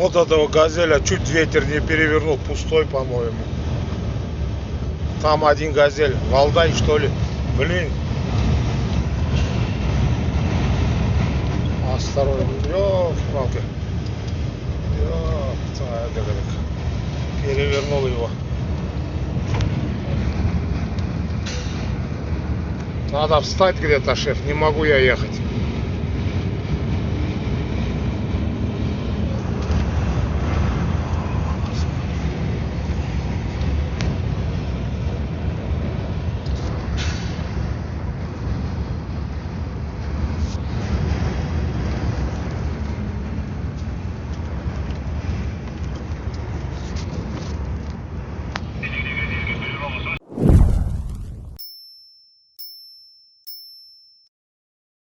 Вот этого газеля чуть ветер не перевернул, пустой, по-моему. Там один газель, Валдай, что ли? Блин. Осторожно. Ёлки-палки. Перевернул его. Надо встать где-то, шеф. Не могу я ехать.